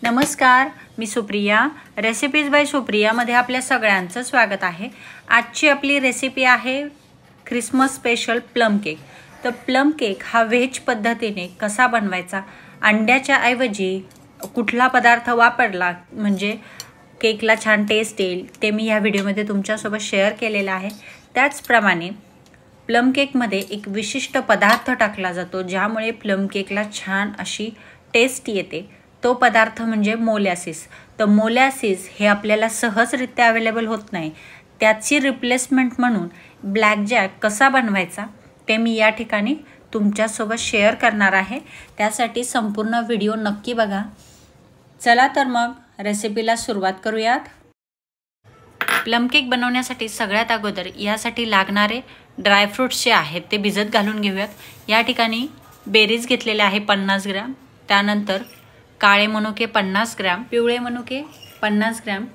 नमस्कार, मी Supriya. Recipes bye सुप्रियामध्ये आपल्या सगळ्यांचं स्वागत आहे. आजची आपली रेसिपी आहे ख्रिसमस स्पेशल प्लम केक. तर प्लम केक हा व्हेज पद्धतीने कसा बनवायचा, अंड्याच्या ऐवजी कुठला पदार्थ वापरला म्हणजे केकला छान टेस्ट येईल, ते मी या व्हिडिओमध्ये तुमच्यासोबत शेअर केलेलं आहे. त्याचप्रमाणे प्लम केकमध्ये एक विशिष्ट पदार्थ टाकला जातो ज्यामुळे प्लम केकला छान अशी टेस्ट येते. तो पदार्थ म्हणजे मोलॅसिस. तर मोलॅसिस हे आपल्याला सहजरित्या अवेलेबल होत नाही. त्याची रिप्लेसमेंट म्हणून ब्लॅक जॅक कसा बनवायचा ते मी या ठिकाणी तुमच्यासोबत शेअर करणार आहे. त्यासाठी संपूर्ण व्हिडिओ नक्की बघा. चला तर मग रेसिपीला सुरुवात करूयात. प्लम केक बनवण्यासाठी सगळ्यात अगोदर यासाठी लागणारे ड्रायफ्रूट्स जे आहेत ते भिजत घालून घेऊयात. या ठिकाणी बेरीज घेतलेले आहे 50 ग्रॅम, त्यानंतर काळे मनुके 50 ग्रॅम, पिवळे मनुके 50 ग्रॅम,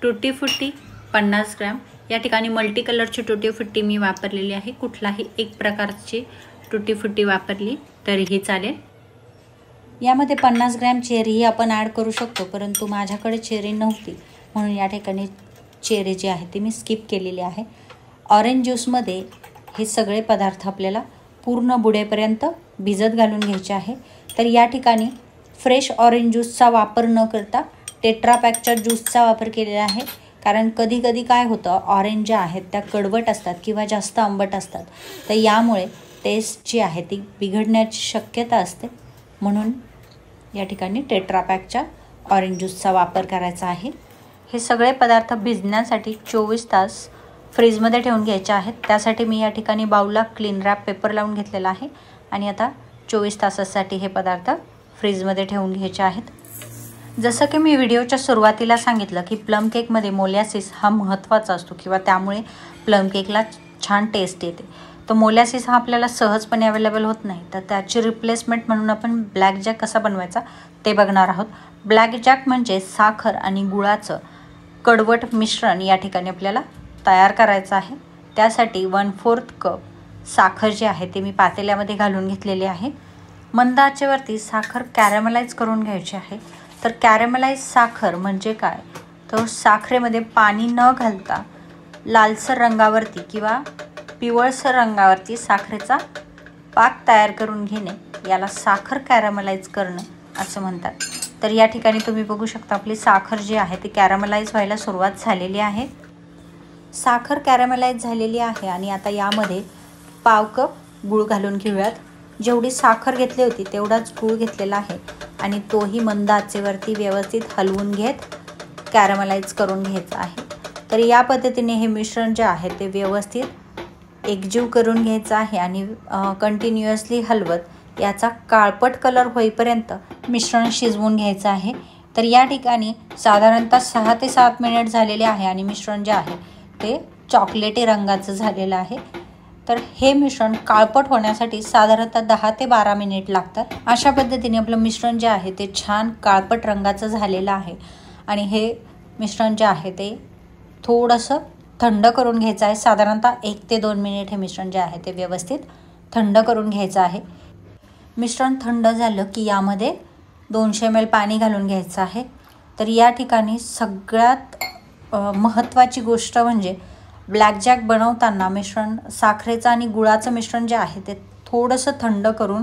टुटी फ्रुटी 50 ग्रॅम. या ठिकाणी मल्टी कलरची टुटी फ्रुटी मी वापरलेली आहे. कुठलाही एक प्रकारची टुटी फ्रुटी वापरली तरीही चालेल. यामध्ये 50 ग्रॅम चेरीही आपण ॲड करू शकतो, परंतु माझ्याकडे चेरी नव्हती म्हणून या ठिकाणी चेरी जी आहे ती मी स्किप केलेली आहे. ऑरेंज ज्यूसमध्ये हे सगळे पदार्थ आपल्याला पूर्ण बुडेपर्यंत भिजत घालून घ्यायचे आहे. तर या ठिकाणी फ्रेश ऑरेंज ज्यूसचा वापर न करता टेट्रा पॅकच्या ज्यूसचा वापर केलेला आहे. कारण कधी कधी काय होतं, ऑरेंज ज्या आहेत त्या कडवट असतात किंवा जास्त आंबट असतात, तर यामुळे टेस्ट जी आहे ती बिघडण्याची शक्यता असते. म्हणून या ठिकाणी टेट्रा पॅकच्या ऑरेंज ज्यूसचा वापर करायचा आहे. हे सगळे पदार्थ भिजण्यासाठी 24 तास फ्रीजमध्ये ठेवून घ्यायचे आहेत. त्यासाठी मी या ठिकाणी बाऊलला क्लीन रॅप पेपर लावून घेतलेला आहे आणि आता 24 तासासाठी हे पदार्थ फ्रीजमध्ये ठेवून घ्यायचे आहेत. जसं की मी व्हिडिओच्या सुरुवातीला सांगितलं की प्लम केकमध्ये मोलॅसिस हा महत्त्वाचा असतो किंवा त्यामुळे प्लम केकला छान टेस्ट येते. तर मोलॅसिस हा आपल्याला सहजपणे अवेलेबल होत नाही, तर त्याची रिप्लेसमेंट म्हणून आपण ब्लॅक जॅक कसा बनवायचा ते बघणार आहोत. ब्लॅक जॅक म्हणजे साखर आणि गुळाचं कडवट मिश्रण या ठिकाणी आपल्याला तयार करायचं आहे. त्यासाठी 1/4 कप साखर जी आहे ते मी पातेल्यामध्ये घालून घेतलेली आहे. मंद आचेवरती साखर कॅरमलाइज करून घ्यायची आहे. तर कॅरमलाइज साखर म्हणजे काय, तर साखरेमध्ये पाणी न घालता लालसर रंगावरती किंवा पिवळसर रंगावरती साखरेचा पाक तयार करून घेणे याला साखर कॅरमलाइज करणं असं म्हणतात. तर या ठिकाणी तुम्ही बघू शकता आपली साखर जी आहे ती कॅरमलाइज व्हायला सुरुवात झालेली आहे. साखर कॅरमलाइज झालेली आहे आणि आता यामध्ये 1/2 कप गूळ घालून घेऊयात. जेवढी साखर घेतली होती तेवढाच गूळ घेतलेला आहे आणि तोही मंद आचेवरती व्यवस्थित हलवून घेत कॅरमलाइज करून घ्यायचा आहे. तर या पद्धतीने हे मिश्रण जे आहे ते व्यवस्थित एकजीव करून घ्यायचं आहे आणि कंटिन्युअसली हलवत याचा काळपट कलर होईपर्यंत मिश्रण शिजवून घ्यायचं आहे. तर या ठिकाणी साधारणतः 6 ते 7 मिनिट झालेले आहे आणि मिश्रण जे आहे ते चॉकलेटी रंगाचं झालेलं आहे. तर हे मिश्रण काळपट होण्यासाठी साधारणतः 10 ते 12 मिनिट लागतात. अशा पद्धतीने आपलं मिश्रण जे आहे ते छान काळपट रंगाचं झालेलं आहे आणि हे मिश्रण जे आहे ते थोडंसं थंड करून घ्यायचं आहे. साधारणतः 1 ते 2 मिनिट हे मिश्रण जे आहे ते व्यवस्थित थंड करून घ्यायचं आहे. मिश्रण थंड झालं की यामध्ये 200 ml पाणी घालून घ्यायचं आहे. तर या ठिकाणी सगळ्यात महत्त्वाची गोष्ट म्हणजे ब्लॅक जॅक बनवताना मिश्रण साखरेचं आणि गुळाचं मिश्रण जे आहे ते थोडंसं थंड करून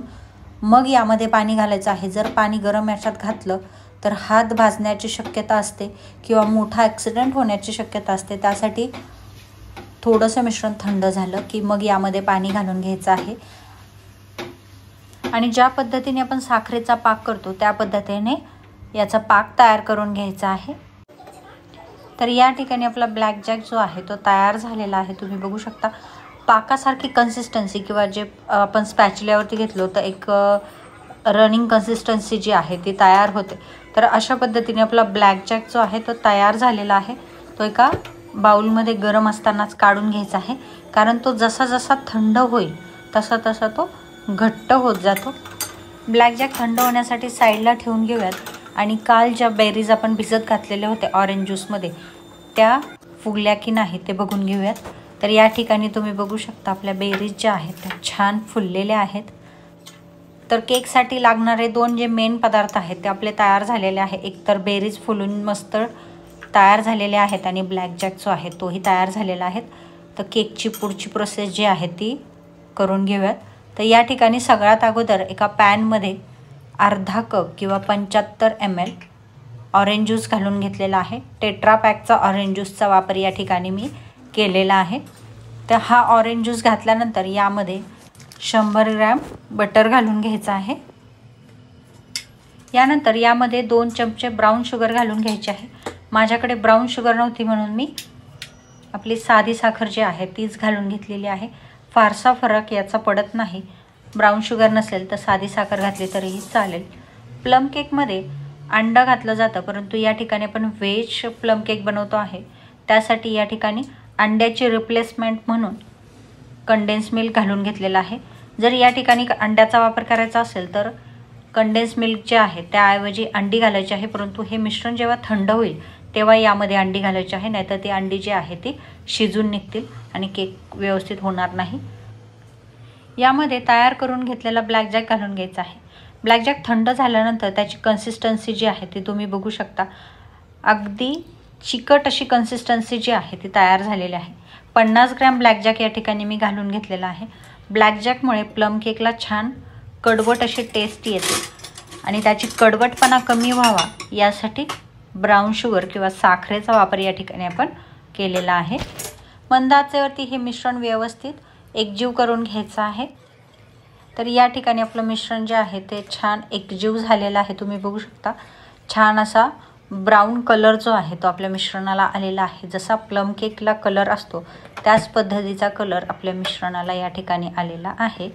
मग यामध्ये पाणी घालायचं आहे. जर पाणी गरम याच्यात घातलं तर हात भाजण्याची शक्यता असते किंवा मोठा ॲक्सिडेंट होण्याची शक्यता असते. त्यासाठी थोडंसं मिश्रण थंड झालं की मग यामध्ये पाणी घालून घ्यायचं आहे आणि ज्या पद्धतीने आपण साखरेचा पाक करतो त्या पद्धतीने याचा पाक तयार करून घ्यायचा आहे. तर या ठिकाणी आपला ब्लॅक जॅक जो आहे तो तयार झालेला आहे. तुम्ही बघू शकता पाकासारखी कन्सिस्टन्सी किंवा जे आपण स्पॅच्युल्यावरती घेतलो तर एक रनिंग कन्सिस्टन्सी जी आहे ती तयार होते. तर अशा पद्धतीने आपला ब्लॅक जॅक जो आहे तो तयार झालेला आहे. तो एका बाउलमध्ये गरम असतानाच काढून घ्यायचा आहे, कारण तो जसा जसा थंड होईल तसा तसा तो घट्ट होत जातो. ब्लॅक जॅक थंड होण्यासाठी साईडला ठेवून घेऊयात आणि काल ज्या बेरीज आपण भिजत घातलेले होते ऑरेंज ज्यूसमध्ये त्या फुगल्या की नाही ते बघून घेऊयात. तर या ठिकाणी तुम्ही बघू शकता आपल्या बेरीज ज्या आहेत त्या छान फुललेल्या आहेत. तर केकसाठी लागणारे 2 जे मेन पदार्थ आहेत ते आपले तयार झालेले आहे. एक तर बेरीज फुलून मस्त तयार झालेले आहेत आणि ब्लॅक जॅक जो आहे तोही तयार झालेला आहे. तर केकची पुढची प्रोसेस जी आहे ती करून घेऊयात. तर या ठिकाणी सगळ्यात अगोदर एका पॅनमध्ये अर्धा कप किंवा 75 ml ऑरेंज ज्यूस घालून घेतलेला आहे. टेट्रा पॅकचा ऑरेंज ज्यूसचा वापर या ठिकाणी मी केलेला आहे. तर हा ऑरेंज ज्यूस घातल्यानंतर यामध्ये 100 ग्रॅम बटर घालून घ्यायचं आहे. यानंतर यामध्ये 2 चमचे ब्राऊन शुगर घालून घ्यायचे आहे. माझ्याकडे ब्राऊन शुगर नव्हती म्हणून मी आपली साधी साखर जी आहे तीच घालून घेतलेली आहे. फारसा फरक याचा पडत नाही. ब्राऊन शुगर नसेल तर साधी साखर घातली तरीही चालेल. प्लम केकमध्ये अंडा घातलं जातं, परंतु या ठिकाणी आपण व्हेज प्लम केक बनवतो आहे. त्यासाठी या ठिकाणी अंड्याची रिप्लेसमेंट म्हणून कंडेन्स मिल्क घालून घेतलेला आहे. जर या ठिकाणी अंड्याचा वापर करायचा असेल तर कंडेन्स मिल्क जे आहे त्याऐवजी अंडी घालायची आहे. परंतु हे मिश्रण जेव्हा थंड होईल तेव्हा यामध्ये अंडी घालायची आहे, नाहीतर ती अंडी जी आहे ती शिजून निघतील आणि केक व्यवस्थित होणार नाही. यामध्ये तयार करून घेतलेला ब्लॅक जॅक घालून घ्यायचा आहे. ब्लॅक जॅक थंड झाल्यानंतर त्याची कन्सिस्टन्सी जी आहे ती तुम्ही बघू शकता. अगदी चिकट अशी कन्सिस्टन्सी जी आहे ती तयार झालेली आहे. 50 ग्रॅम ब्लॅक जॅक या ठिकाणी मी घालून घेतलेला आहे. ब्लॅक जॅकमुळे प्लम केकला छान कडवट अशी टेस्ट येते आणि त्याची कडवटपणा कमी व्हावा यासाठी ब्राऊन शुगर किंवा साखरेचा वापर या ठिकाणी आपण केलेला आहे. मंद आचेवरती हे मिश्रण व्यवस्थित एकजीव करून घ्यायचं आहे. तर या ठिकाणी आपलं मिश्रण जे आहे ते छान एकजीव झालेलं आहे. तुम्ही बघू शकता छान असा ब्राऊन कलर जो आहे तो आपल्या मिश्रणाला आलेला आहे. जसा प्लम केकला कलर असतो त्याच पद्धतीचा कलर आपल्या मिश्रणाला या ठिकाणी आलेला आहे.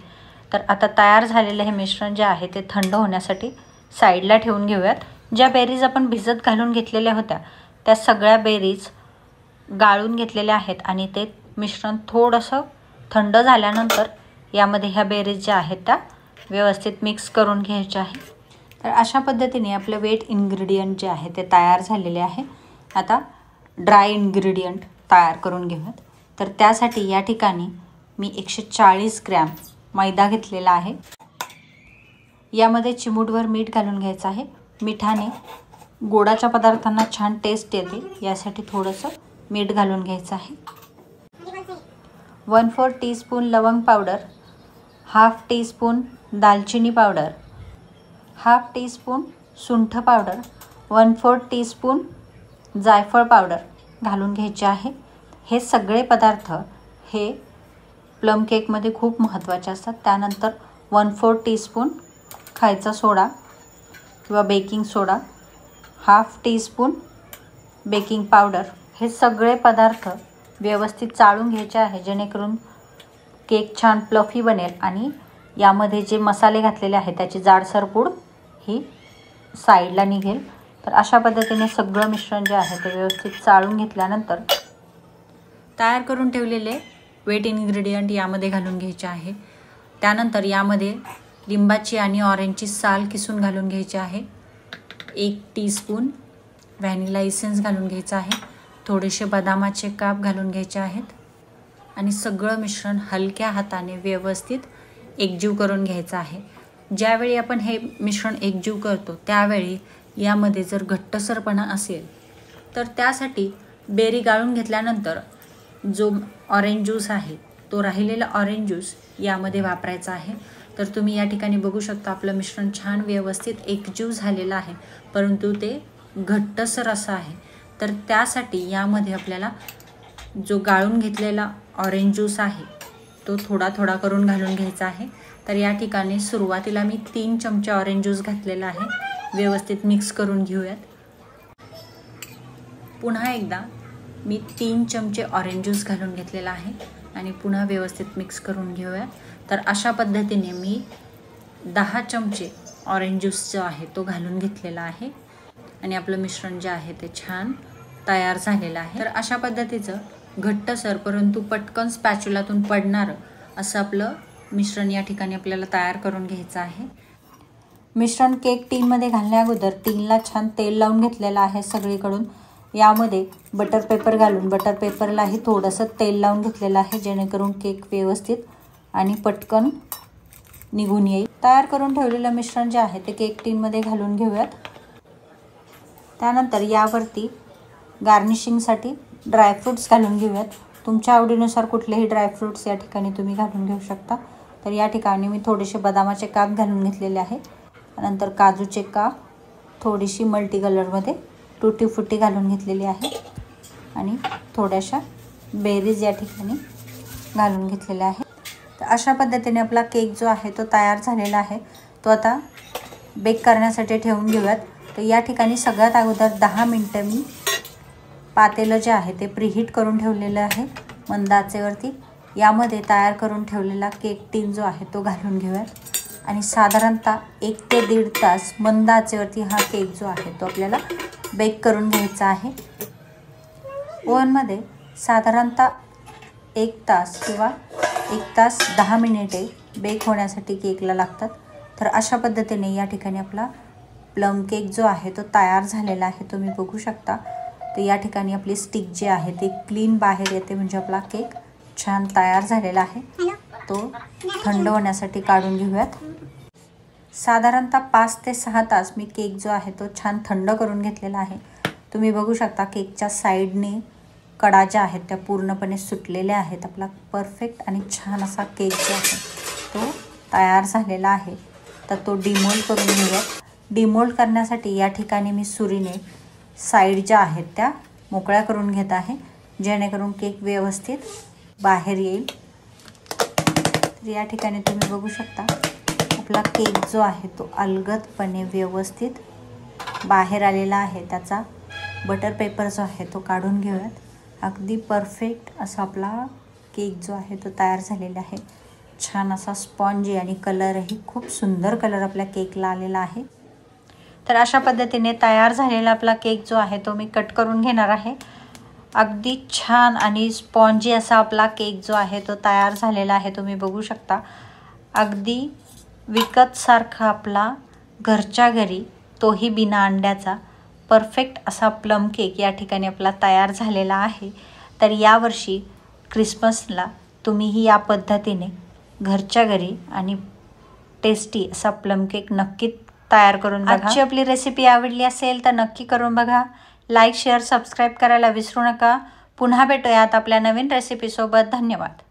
तर आता तयार झालेलं हे मिश्रण जे आहे ते थंड होण्यासाठी साईडला ठेवून घेऊयात. ज्या बेरीज आपण भिजत घालून घेतलेल्या होत्या त्या सगळ्या बेरीज गाळून घेतलेल्या आहेत आणि ते मिश्रण थोडंसं थंड झाल्यानंतर यामध्ये ह्या बेरीज ज्या आहेत त्या व्यवस्थित मिक्स करून घ्यायच्या आहे. तर अशा पद्धतीने आपलं वेट इन्ग्रेडियंट जे आहे ते तयार झालेले आहे. आता ड्राय इन्ग्रेडियंट तयार करून घेऊयात. तर त्यासाठी या ठिकाणी मी 140 ग्रॅम मैदा घेतलेला आहे. यामध्ये चिमूटभर मीठ घालून घ्यायचं आहे. मिठाने गोडाच्या पदार्थांना छान टेस्ट येते यासाठी थोडंसं मीठ घालून घ्यायचं आहे. 1/4 टीस्पून लवंग पावडर, 1/2 टीस्पून दालचिनी पावडर, 1/2 टीस्पून सुंठ पावडर, 1/4 टीस्पून जायफळ पावडर घालून घ्यायचे आहे. हे सगळे पदार्थ हे प्लम केकमध्ये खूप महत्त्वाचे असतात. त्यानंतर 1/4 टीस्पून खायचा सोडा किंवा बेकिंग सोडा, 1/2 टीस्पून बेकिंग पावडर. हे सगळे पदार्थ व्यवस्थित चाळून घ्यायचे आहे जेणेकरून केक छान प्लफी बनेल आणि यामध्ये जे मसाले घातलेले आहेत त्याची जाडसर पूड ही साईडला निघेल. तर अशा पद्धतीने सगळं मिश्रण जे आहे ते व्यवस्थित चाळून घेतल्यानंतर तयार करून ठेवलेले वेट इन्ग्रेडियंट यामध्ये घालून घ्यायचे आहे. त्यानंतर यामध्ये लिंबाची आणि ऑरेंजची साल किसून घालून घ्यायची आहे. 1 टीस्पून व्हॅनिला इसेन्स घालून घ्यायचं आहे. थोडेसे बदामाचे काप घालून घ्यायचे आहेत आणि सगळं मिश्रण हलक्या हाताने व्यवस्थित एकजीव करून घ्यायचं आहे. ज्यावेळी आपण हे मिश्रण एकजीव करतो त्यावेळी यामध्ये जर घट्टसरपणा असेल तर त्यासाठी बेरी गाळून घेतल्यानंतर जो ऑरेंज ज्यूस आहे तो राहिलेला ऑरेंज ज्यूस यामध्ये वापरायचा आहे. तर तुम्ही या ठिकाणी बघू शकता आपलं मिश्रण छान व्यवस्थित एकजीव झालेलं आहे, परंतु ते घट्टसर असं आहे. तर त्यासाठी यामध्ये आपल्याला जो गाळून घेतलेला ऑरेंज ज्यूस आहे तो थोडा थोडा करून घालून घ्यायचा आहे. तर या ठिकाणी सुरुवातीला मी 3 चमचे ऑरेंज ज्यूस घातलेला आहे. व्यवस्थित मिक्स करून घेऊयात. पुन्हा एकदा मी 3 चमचे ऑरेंज ज्यूस घालून घेतलेला आहे आणि पुन्हा व्यवस्थित मिक्स करून घेऊयात. तर अशा पद्धतीने मी 10 चमचे ऑरेंज ज्यूस जो आहे तो घालून घेतलेला आहे आणि आपलं मिश्रण जे आहे ते छान तयार झालेलं आहे. तर अशा पद्धतीचं घट्टसर परंतु पटकन स्पॅच्युलातून पडणारं असं आपलं मिश्रण या ठिकाणी आपल्याला तयार करून घ्यायचं आहे. मिश्रण केक टीनमध्ये घालण्या अगोदर टीनला छान तेल लावून घेतलेलं आहे सगळीकडून. यामध्ये बटर पेपर घालून बटर पेपरलाही थोडंसं तेल लावून घेतलेलं आहे जेणेकरून केक व्यवस्थित आणि पटकन निघून येईल. तयार करून ठेवलेलं मिश्रण जे आहे ते केक टीनमध्ये घालून घेऊयात. त्यानंतर यावरती गार्निशिंगसाठी ड्रायफ्रूट्स घालून घेऊयात. तुमच्या आवडीनुसार कुठलेही ड्रायफ्रूट्स या ठिकाणी तुम्ही घालून घेऊ शकता. तर या ठिकाणी मी थोडेसे बदामाचे काप घालून घेतलेले आहे. नंतर काजूचे काप, थोडीशी मल्टी कलरमध्ये टुटी फुटी घालून घेतलेली आहे आणि थोड्याशा बेरीज या ठिकाणी घालून घेतलेल्या आहे. तर अशा पद्धतीने आपला केक जो आहे तो तयार झालेला आहे. तो आता बेक करण्यासाठी ठेवून घेऊयात. तर या ठिकाणी सगळ्यात अगोदर 10 मिनटं मी पातेलं जे आहे ते प्रीहीट करून ठेवलेलं आहे मंद आचेवरती. यामध्ये तयार करून ठेवलेला केक टीन जो आहे तो घालून घेऊयात आणि साधारणतः 1 ते 1.5 तास मंद आचेवरती हा केक जो आहे तो आपल्याला बेक करून घ्यायचा आहे. ओव्हनमध्ये साधारणतः 1 तास किंवा 1 तास 10 मिनिटे बेक होण्यासाठी केकला लागतात. तर अशा पद्धतीने या ठिकाणी आपला प्लम केक जो आहे तो तयार झालेला आहे, तुम्ही बघू शकता. तर या ठिकाणी आपली स्टिक जी आहे ती क्लीन बाहेर येते, म्हणजे आपला केक छान तयार झालेला आहे. तो थंड होण्यासाठी काढून घेऊयात. साधारणतः 5 ते 6 तास मी केक जो आहे तो छान थंड करून घेतलेला आहे. तुम्ही बघू शकता केकच्या साईडने कडा ज्या आहेत त्या पूर्णपणे सुटलेल्या आहेत. आपला परफेक्ट आणि छान असा केक जो आहे तो तयार झालेला आहे. तर तो डिमोल्ड करून घेऊयात. डिमोल्ड करण्यासाठी या ठिकाणी मी सुरीने साईड ज्या आहेत त्या मोकळ्या करून घेत आहे, जेणेकरून केक व्यवस्थित बाहेर येईल. तर या ठिकाणी तुम्ही बघू शकता आपला केक जो आहे तो अलगदपणे व्यवस्थित बाहेर आलेला आहे. त्याचा बटर पेपर जो आहे तो काढून घेऊयात. अगदी परफेक्ट असा आपला केक जो आहे तो तयार झालेला आहे. छान असा स्पॉन्जी आणि कलरही खूप सुंदर कलर आपल्या केकला आलेला आहे. तर अशा पद्धतीने तयार झालेला आपला केक जो आहे तो मी कट करून घेणार आहे. अगदी छान आणि स्पॉन्जी असा आपला केक जो आहे तो तयार झालेला आहे, तुम्ही बघू शकता. अगदी विकतसारखा आपला घरच्या घरी, तोही बिना अंड्याचा परफेक्ट असा प्लम केक या ठिकाणी आपला तयार झालेला आहे. तर यावर्षी क्रिसमसला तुम्हीही या पद्धतीने घरच्या घरी आणि टेस्टी असा प्लम केक नक्की तयार करून बघा. आजची आपली रेसिपी आवडली असेल तर नक्की करून बघा. लाईक, शेअर, सबस्क्राईब करायला विसरू नका. पुन्हा भेटूयात आपल्या नवीन रेसिपीसोबत. धन्यवाद.